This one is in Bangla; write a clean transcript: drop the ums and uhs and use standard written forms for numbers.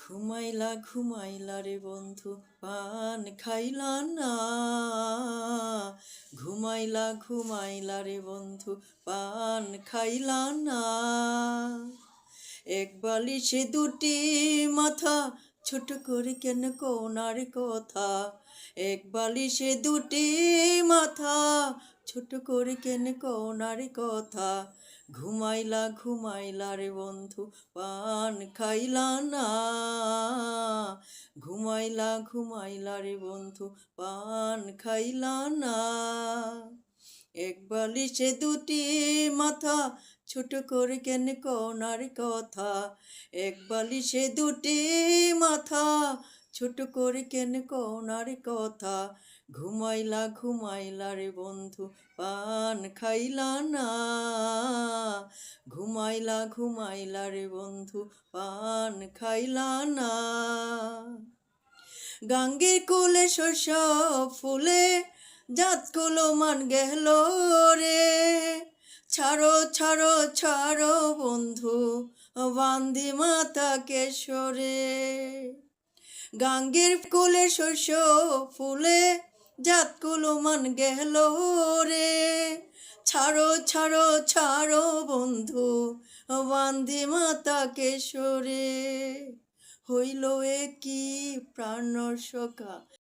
ঘুমাইলা ঘুমাইলা রে বন্ধু পান খাইলা না। ঘুমাইলা ঘুমাইলা রে বন্ধু পান খাইলা না। এক বালিশে দুটি মাথা, ছোট করে কেন কোনার কথা। এক বালিশে দুটি মাথা, ছোট করে কেন কোনার কথা। ঘুমাইলা ঘুমাইলা রে বন্ধু পান খাইলা না। ঘুমাইলা ঘুমাইলা রে বন্ধু পান খাইলা না। এক বালিশে দুটি মাথা, ছোট করে কেন কোনার কথা। এক বালিশে দুটি মাথা, ছোট করে কেন কোনার কথা। ঘুমাইলা ঘুমাইলা রে বন্ধু পান খাইলা না। ঘুমাইলা ঘুমাইলা রে বন্ধু পান খাইলা না। গাঙ্গের কোলে শৈশব ফুলে, জাত কুলো মান গেল রে। ছাড়ো ছাড়ো ছাড়ো বন্ধু, বান্দি মাতা কেশরে। গাঙ্গের কোলে শৈশব ফুলে, জাত কুলো মান গেল রে। ছাড়ো ছাড়ো ছাড়ো বন্ধু, বান্দি মাতা কেশরে। হইল এ কি প্রাণ সখা